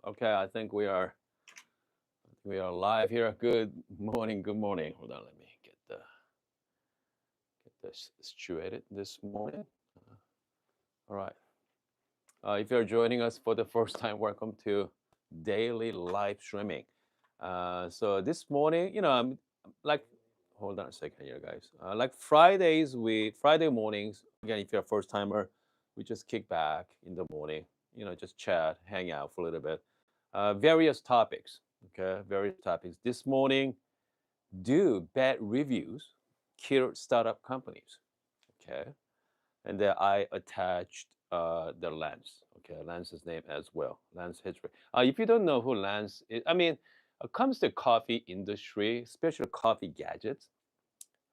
Okay, I think we are live here. Good morning. Good morning. Hold on, let me get this situated this morning. All right. If you're joining us for the first time, welcome to daily live streaming. So this morning, I'm like, hold on a second here, guys. Like Friday mornings. Again, if you're a first timer, we just kick back in the morning. Just chat, hang out for a little bit. Various topics. Okay, various topics. This morning, do bad reviews kill startup companies? Okay, and then I attached the Lance. Okay, Lance's name as well. Lance history. If you don't know who Lance is, I mean, it comes to coffee industry, especially coffee gadgets.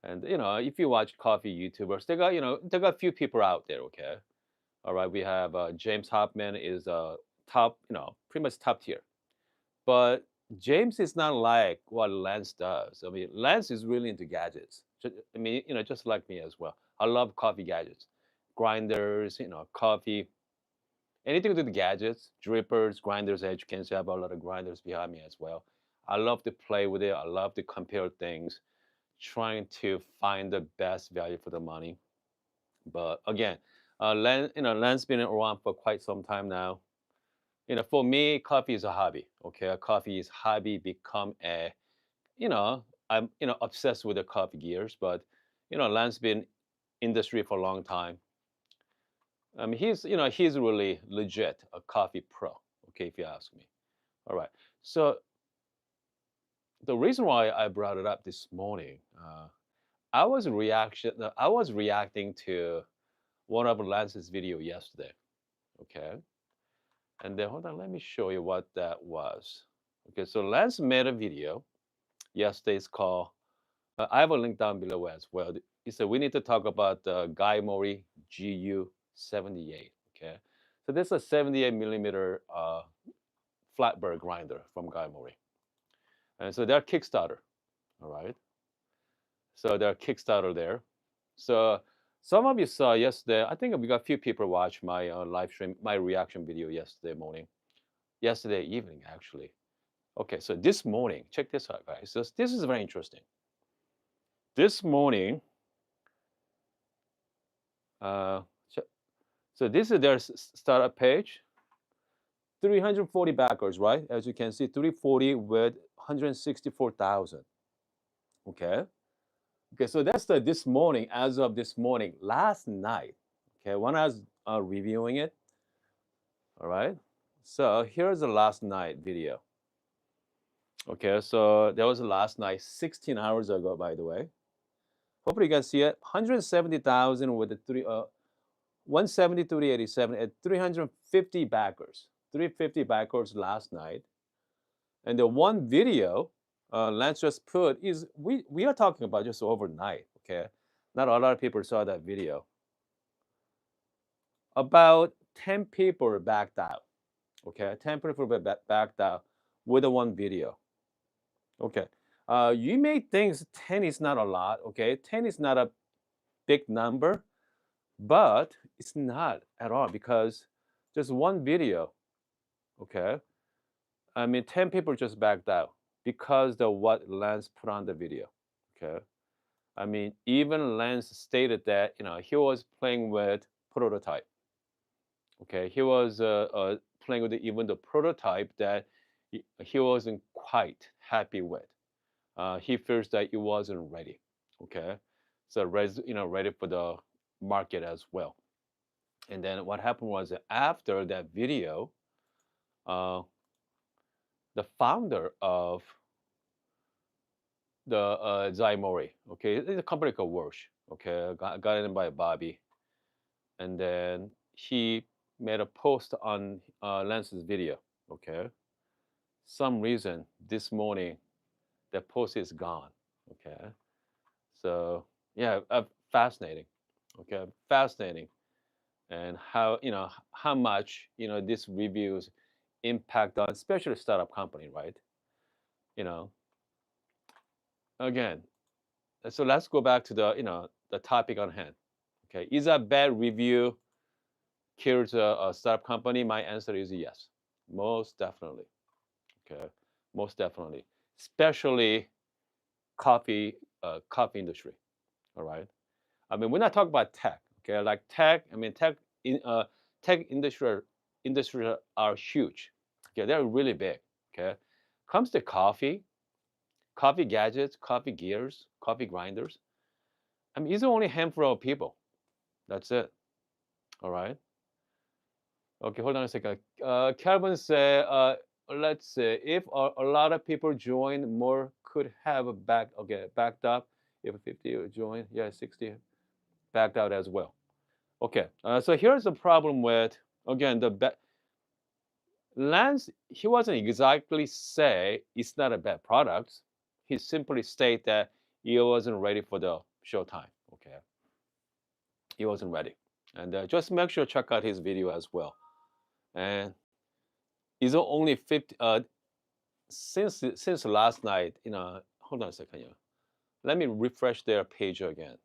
And if you watch coffee YouTubers, they got a few people out there. Okay, all right. We have James Hoffman is top, pretty much top tier. But James is not like what Lance does. I mean, Lance is really into gadgets. I mean, just like me as well. I love coffee gadgets, grinders, coffee, anything to do with gadgets, drippers, grinders. As you can see, I have a lot of grinders behind me as well. I love to play with it. I love to compare things, trying to find the best value for the money. But again, Lance been around for quite some time now. For me, coffee is a hobby. Okay, a coffee is hobby become a, I'm obsessed with the coffee gears. But Lance been industry for a long time. I mean, he's really legit a coffee pro. Okay, if you ask me. All right. So the reason why I brought it up this morning, I was reacting to one of Lance's video yesterday. Okay, and then hold on, let me show you what that was. Okay, so Lance made a video yesterday's call. I have a link down below as well. He said we need to talk about the Guy Mori GU78. Okay, so this is a 78 millimeter flatbed grinder from Guy Mori, and so they're Kickstarter. All right, so they're Kickstarter there. So some of you saw yesterday. I think we got a few people watch my live stream, my reaction video yesterday morning, yesterday evening actually. Okay, so this morning, check this out, guys. This is very interesting. This morning, uh, so this is their startup page. 340 backers, right? As you can see, 340 with 164,000. Okay. Okay, so that's this morning, as of this morning, last night. Okay, when I was reviewing it. All right. So here's the last night video. Okay, so that was last night, 16 hours ago, by the way. Hopefully you can see it. 170,000 with the 173.87 at 350 backers. 350 backers last night. And the one video Lance just put is we are talking about just overnight, okay? Not a lot of people saw that video. About 10 people backed out, okay? 10 people backed out with the one video. Okay. You may think 10 is not a lot, okay? 10 is not a big number, but it's not at all because just one video, okay? I mean, 10 people just backed out because of what Lance put on the video, okay? I mean, even Lance stated that, he was playing with prototype, okay? He was playing with even the prototype that he wasn't quite happy with. He feels that it wasn't ready. Okay, so ready for the market as well. And then what happened was that after that video, uh, the founder of the Zymori, okay, it's a company called Worsh, okay, got in by Bobby, and then he made a post on Lance's video, okay. Some reason this morning the post is gone, okay. So yeah, fascinating. Okay, fascinating, and how much these reviews impact on especially startup company, right? You know, again, so let's go back to the topic on hand. Okay, is a bad review kills a startup company? My answer is yes. most definitely. Okay, most definitely, especially coffee industry. All right. I mean, we're not talking about tech. Okay, like tech. I mean, tech industry are huge. Okay, they're really big. Okay, comes to coffee gadgets, coffee gears, coffee grinders. I mean, it's only a handful of people. That's it. All right. Okay, hold on a second. Calvin said, let's say if a lot of people join, more could have a backed up. If 50 join, yeah, 60 backed out as well. Okay, so here's the problem with again Lance. He wasn't exactly say it's not a bad product. He simply state that he wasn't ready for the showtime. Okay, he wasn't ready, and just make sure check out his video as well. And he's only 50. Since last night, hold on a second. Yeah, let me refresh their page again.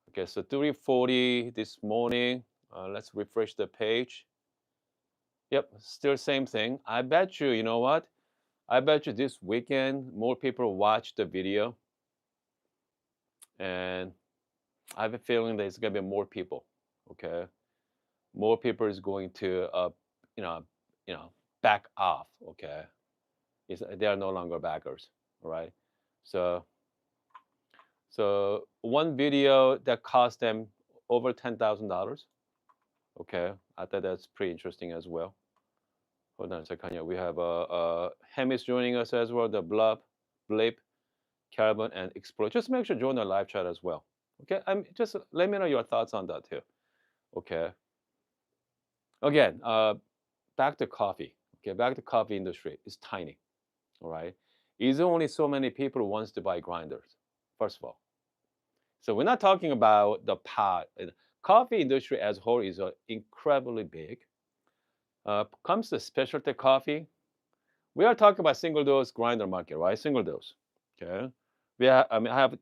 Okay, so 3:40 this morning. Let's refresh the page. Yep, still same thing. I bet you, you know what? I bet you this weekend more people watch the video, and I have a feeling there's gonna be more people. Okay, more people is going to, you know, you know, back off. Okay, they are no longer backers. All right, so one video that cost them over $10,000. Okay, I thought that's pretty interesting as well. Hold on a second. Yeah, we have Hem is joining us as well. The Blip, Carbon, and Explore. Just make sure join the live chat as well. Okay, just let me know your thoughts on that too. Okay. Again, back to coffee. Okay, back to coffee industry. It's tiny. All right. Is only so many people who wants to buy grinders. First of all, so we're not talking about the pot. Coffee industry as a whole is incredibly big. Comes to specialty coffee, we are talking about single dose grinder market, right? Single dose. Okay. I mean, I have,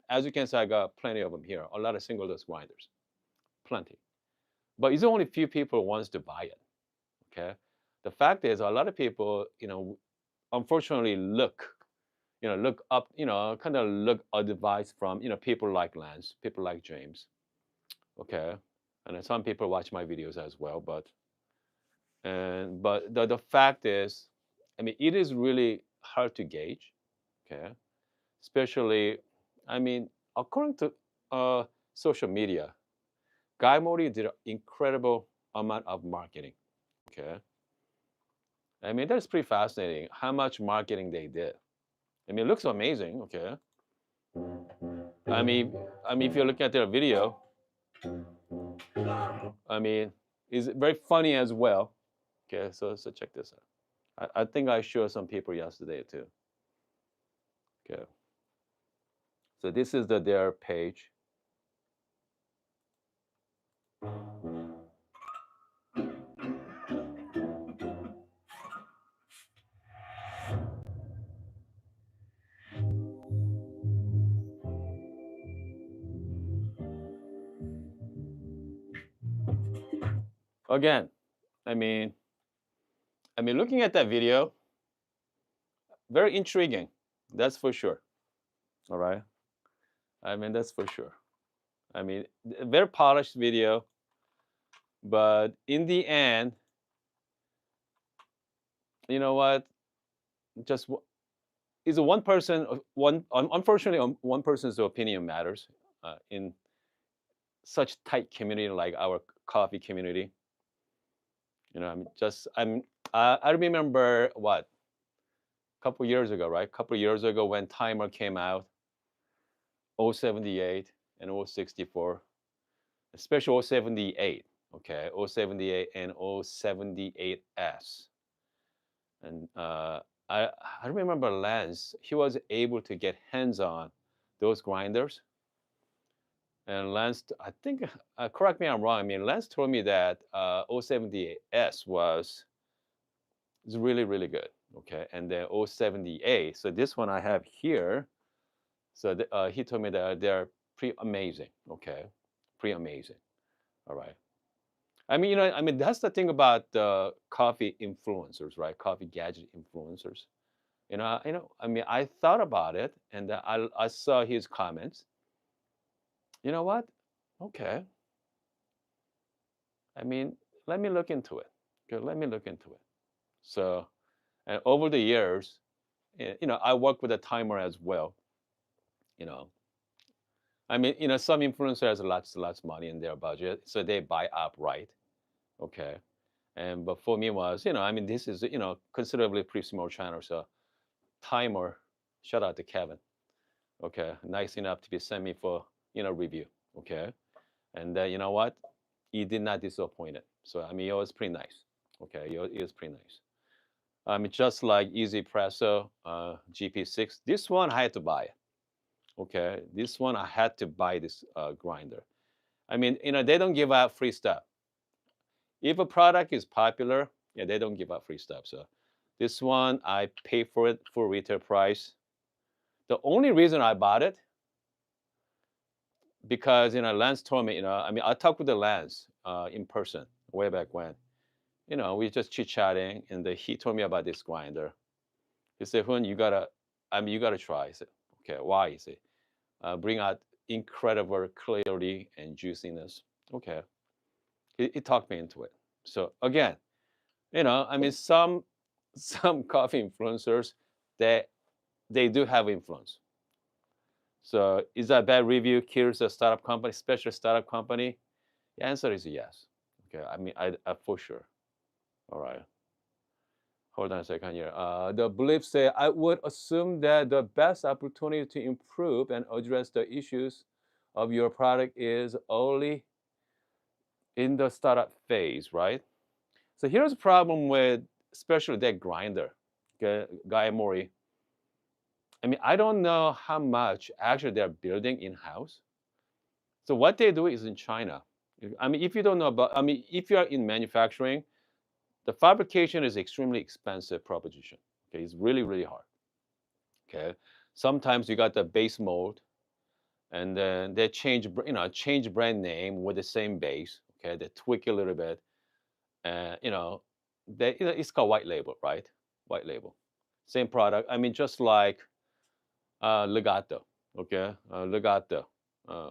as you can see, I got plenty of them here. A lot of single dose grinders, plenty. But it's only few people wants to buy it. Okay. The fact is, a lot of people, unfortunately, look up, kind of look advice from, people like Lance, people like James. Okay. And then some people watch my videos as well, but the fact is, I mean, it is really hard to gauge. Okay, especially, I mean, according to social media, Guy Modi did an incredible amount of marketing. Okay, I mean that's pretty fascinating how much marketing they did. I mean, it looks amazing. Okay, I mean, if you're looking at their video, I mean, it's very funny as well. Okay, so check this out. I think I showed some people yesterday too. Okay, so this is their page. Again, I mean, looking at that video, very intriguing. That's for sure. All right. I mean, that's for sure. I mean, very polished video, but in the end, you know what? Just is a one person. Unfortunately, one person's opinion matters in such tight community like our coffee community. I mean, I remember what a couple years ago, right? A couple years ago when Timer came out, 078 and 064, especially 078. Okay, 078 and 078S. And I remember Lance, he was able to get hands on those grinders. And Lance, I think, correct me if I'm wrong, I mean, Lance told me that 078S is really, really good. Okay, and then 078, so this one I have here. So he told me that they're pretty amazing. Okay, pretty amazing. All right. I mean, I mean, that's the thing about coffee influencers, right? Coffee gadget influencers. I mean, I thought about it, and I saw his comments. You know what? Okay. I mean, let me look into it. Okay, let me look into it. So, and over the years, I work with a timer as well. You know, I mean, some influencers has lots of money in their budget, so they buy outright. Okay. And but for me was, I mean, this is considerably pretty small channel, so timer. Shout out to Kevin. Okay, nice enough to be sent me for review. Okay, and you know what? He did not disappoint it. So I mean, it was pretty nice. Okay, it was pretty nice. Just like Easy Presso GP6. This one I had to buy it. Okay, this one I had to buy this grinder. I mean, they don't give out free stuff. If a product is popular, yeah, they don't give out free stuff. So this one I pay for it for retail price. The only reason I bought it because Lance told me, I mean, I talked with the Lance in person way back when. We just chit chatting, and he told me about this grinder. He said, "Hun, you gotta try." I said, "Okay, why?" He said, "Bring out incredible clarity and juiciness." Okay, he talked me into it. So again, I mean, some coffee influencers, they they do have influence. So is that bad review kills a startup company, especially startup company? The answer is yes. Okay, I mean, I for sure. All right. Hold on a second here. The belief say I would assume that the best opportunity to improve and address the issues of your product is only in the startup phase, right? So here's the problem with especially that grinder, okay, Guy Mori. I mean, I don't know how much actually they're building in house. So what they do is in China. I mean, if you don't know about, I mean, if you are in manufacturing, the fabrication is extremely expensive proposition. Okay, it's really really hard. Okay, sometimes you got the base mold, and then they change brand name with the same base. Okay, they tweak a little bit, and it's called white label, right? White label, same product. I mean, just like Legato. Okay, Legato. Uh,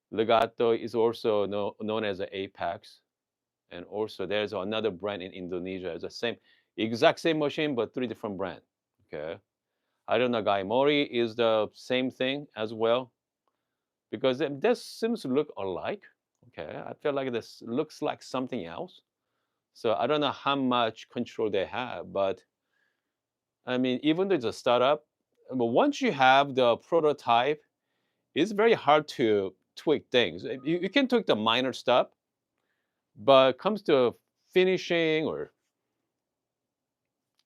Legato is also known as the Apex, and also there's another brand in Indonesia. It's the same, exact same machine, but three different brand. Okay, I don't know. Guy Mori is the same thing as well because this seems to look alike. Okay, I feel like this looks like something else. So I don't know how much control they have, but I mean, even though it's a startup, but once you have the prototype, it's very hard to tweak things. You can tweak the minor stuff, but comes to finishing or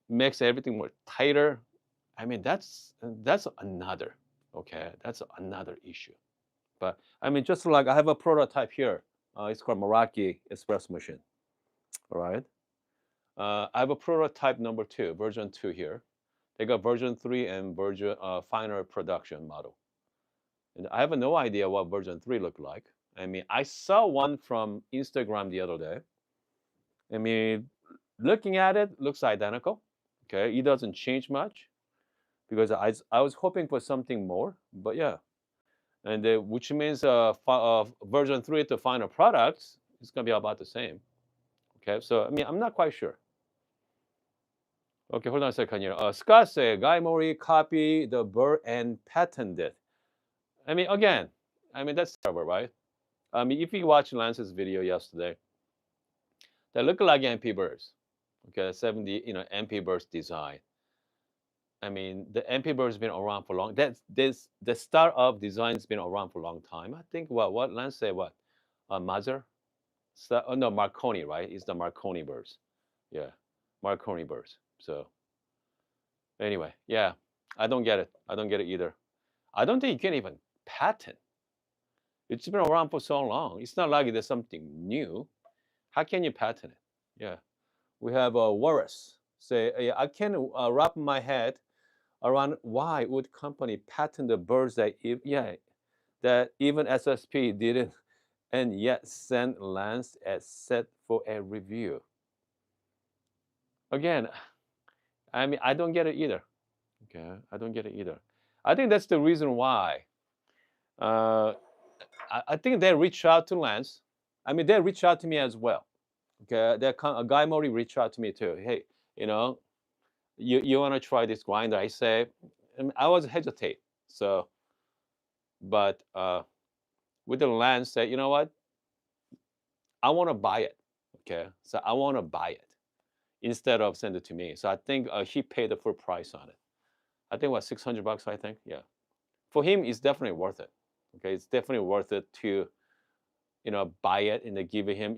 makes everything more tighter. I mean, that's another, okay, that's another issue. But I mean, just like I have a prototype here. It's called Meraki Espresso machine. All right. I have a prototype number two, version two here. They got version three and version final production model. And I have no idea what version three look like. I mean, I saw one from Instagram the other day. I mean, looking at it, looks identical. Okay, it doesn't change much because I was hoping for something more. But yeah, and which means version three to final products is gonna be about the same. Okay, so I mean, I'm not quite sure. Okay, hold on a second here. Scott said Guy Mori copy the bird and patented. I mean, again, I mean that's terrible, right? I mean, if you watch Lance's video yesterday, they look like MP birds. Okay, 70, MP birds design. I mean, the MP bird has been around for long. That's this the start of design has been around for a long time. I think what Lance said what, Mazur, oh no, Marconi, right? It's the Marconi birds. Yeah, Marconi birds. So anyway, yeah, I don't get it. I don't get it either. I don't think you can even patent. It's been around for so long. It's not like there's something new. How can you patent it? Yeah, we have Warris say, I can wrap my head around why would company patent the birds that that even SSP didn't and yet send Lance as set for a review. Again, I mean, I don't get it either. Okay, I don't get it either. I think that's the reason why. Uh, I think they reach out to Lance. I mean, they reach out to me as well. Okay, a guy Mori reached out to me too. Hey, you know, you want to try this grinder? I say, I was hesitate. So, but with the Lance said, you know what? I want to buy it. Okay, so I want to buy it instead of send it to me. So I think he paid the full price on it. I think what, $600. I think, yeah. For him, it's definitely worth it. Okay, it's definitely worth it to buy it and then give him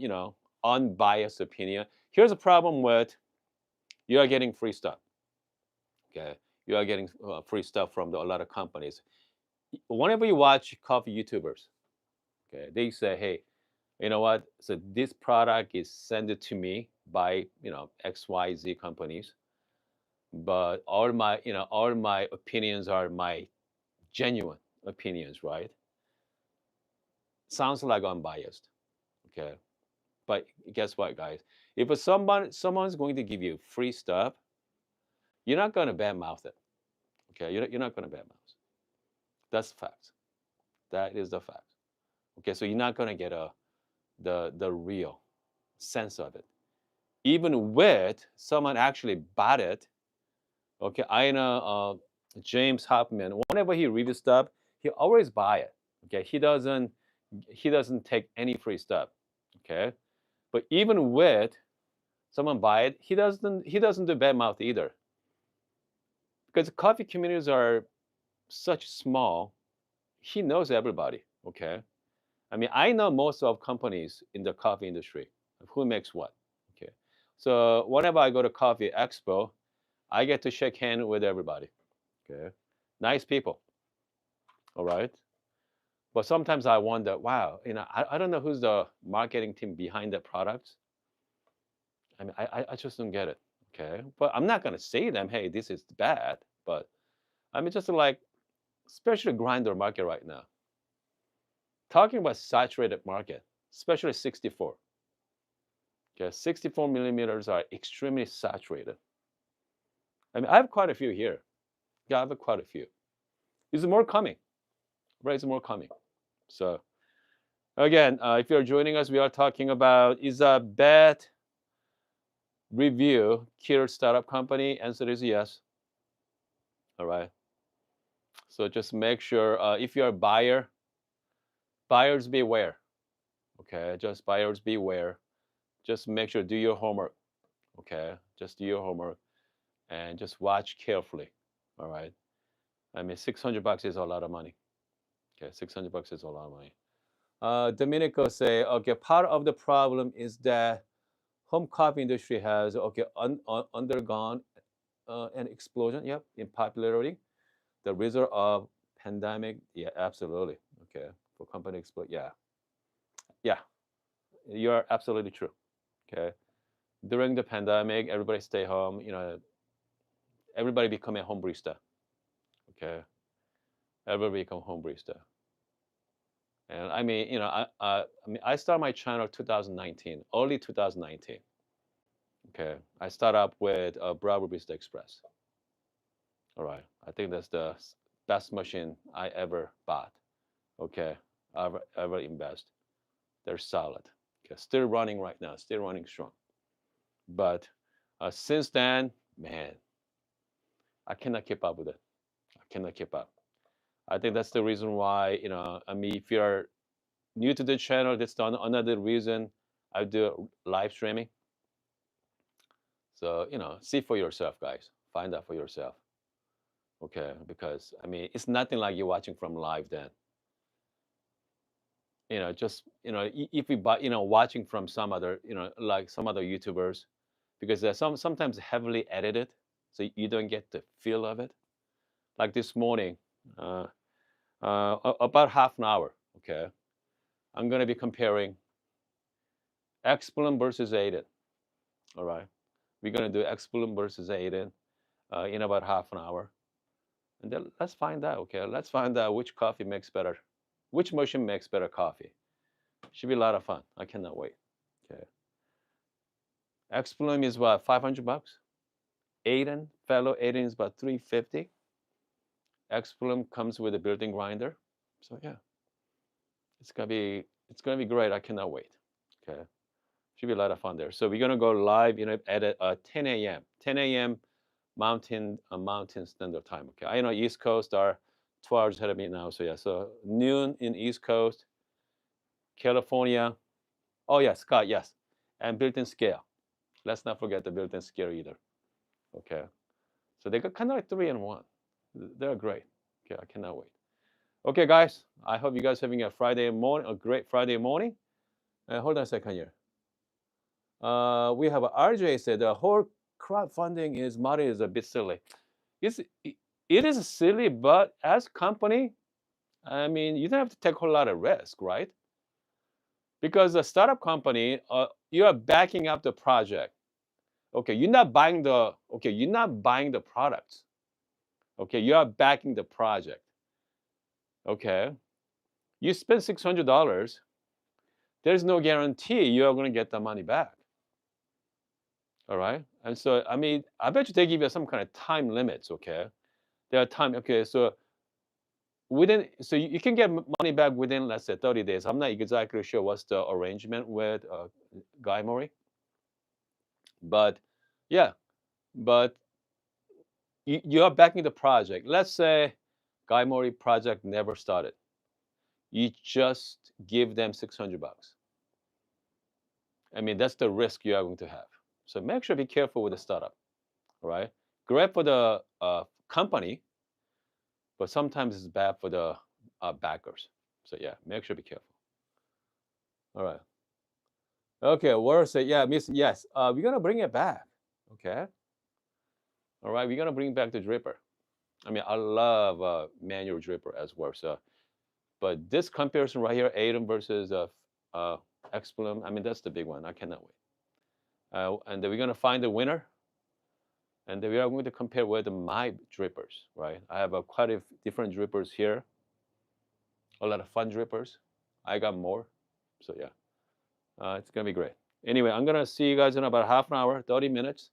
unbiased opinion. Here's a problem with you are getting free stuff. Okay, you are getting free stuff from a lot of companies. Whenever you watch coffee YouTubers, okay, they say, hey, you know what? So this product is sent to me by XYZ companies, but all my opinions are my genuine opinions, right? Sounds like unbiased. Okay. But guess what, guys? If someone's going to give you free stuff, you're not going to badmouth it. Okay. You're not going to badmouth. That's the fact. That is the fact. Okay. So you're not going to get the real sense of it. Even with someone actually bought it. Okay. I know James Hoffman. Whenever he reviews stuff, he always buy it. Okay. He doesn't take any free stuff. Okay. But even with someone buy it, he doesn't do bad mouth either. Because coffee communities are such small, he knows everybody. Okay. I mean, I know most of companies in the coffee industry, who makes what. Okay. So whenever I go to Coffee Expo, I get to shake hand with everybody. Okay. Nice people. All right. But sometimes I wonder, wow, I don't know who's the marketing team behind the products. I mean, I just don't get it. Okay. But I'm not gonna say them, hey, this is bad. But I mean, just like, especially grinder market right now. Talking about saturated market, especially 64. Okay, 64 millimeters are extremely saturated. I mean, I have quite a few here. Yeah, I have quite a few. There's more coming, right? There's more coming. So again, if you're joining us, we are talking about, is a bad review killer startup company? Answer is yes. All right. So just make sure if you're a buyer, buyers beware. Okay, just buyers beware. Just make sure do your homework. Okay, just do your homework and just watch carefully. All right. I mean, $600 is a lot of money. Okay, $600 is a lot of money. Domenico say, okay, part of the problem is that home coffee industry has undergone an explosion. Yep, in popularity. The result of pandemic. Yeah, absolutely. Okay, for company explode. Yeah, yeah, you are absolutely true. Okay, during the pandemic, everybody stay home. Everybody become a home barista. Okay, everybody become home barista. And I mean, I started my channel 2019, early 2019. Okay, I start up with Bravo Barista Express. All right, I think that's the best machine I ever bought. Okay, ever invest. They're solid. Okay, still running right now, still running strong. But since then, man, I cannot keep up with it. I cannot keep up. I think that's the reason why, I mean, if you're new to the channel, that's another reason I do live streaming. So, see for yourself, guys. Find out for yourself. Okay, because I mean, it's nothing like you're watching from live then. Just if we buy, watching from some other, like some other YouTubers, because they're sometimes heavily edited, so you don't get the feel of it. Like this morning, about half an hour. Okay, I'm gonna be comparing X-Bloom versus Aiden. All right, we're gonna do X-Bloom versus Aiden in about half an hour, and then let's find out. Okay, let's find out which coffee makes better, which machine makes better coffee. Should be a lot of fun. I cannot wait. Okay. X-Bloom is what, $500? Aiden, fellow Aiden is about 350. X-Bloom comes with a built-in grinder. So yeah, it's gonna be great. I cannot wait. Okay. Should be a lot of fun there. So we're gonna go live, at 10 a.m. 10 a.m. Mountain Standard Time. Okay, I know East Coast are 2 hours ahead of me now. So yeah, so noon in East Coast, California. Oh yeah, Scott, yes, and built-in scale. Let's not forget the built-in scale either. Okay, so they got kind of like 3-in-1. They're great. Okay, I cannot wait. Okay, guys, I hope you guys having a great Friday morning. Hold on a second here. We have RJ said the whole crowdfunding is money is a bit silly. It is silly, but as company, I mean, you don't have to take a whole lot of risk, right? Because a startup company, you are backing up the project. Okay, you're not buying the products. Okay, you are backing the project. Okay, you spend $600. There's no guarantee you are going to get the money back. All right, and so I mean, I bet you they give you some kind of time limits. Okay, there are time. Okay, so you can get money back within, let's say, 30 days. I'm not exactly sure what's the arrangement with Guy Mori, but yeah, but you are backing the project. Let's say Guy Mori project never started. You just give them $600. I mean, that's the risk you are going to have. So make sure be careful with the startup. All right, great for the company, but sometimes it's bad for the backers. So yeah, make sure be careful. All right. Okay, worse. Yeah, miss. Yes, we're gonna bring it back. Okay. All right, we're gonna bring back the dripper. I mean, I love manual dripper as well. So, but this comparison right here, Atom versus uh, X-Bloom, I mean, that's the big one. I cannot wait. And then we're gonna find the winner, and then we are going to compare with my drippers. Right. I have quite a different drippers here. A lot of fun drippers. I got more. So yeah, it's gonna be great. Anyway, I'm gonna see you guys in about half an hour, 30 minutes.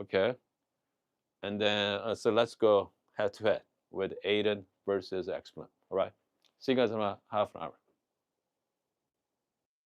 Okay. And then, so let's go head to head with Aiden versus X-Men. All right. See you guys in about half an hour.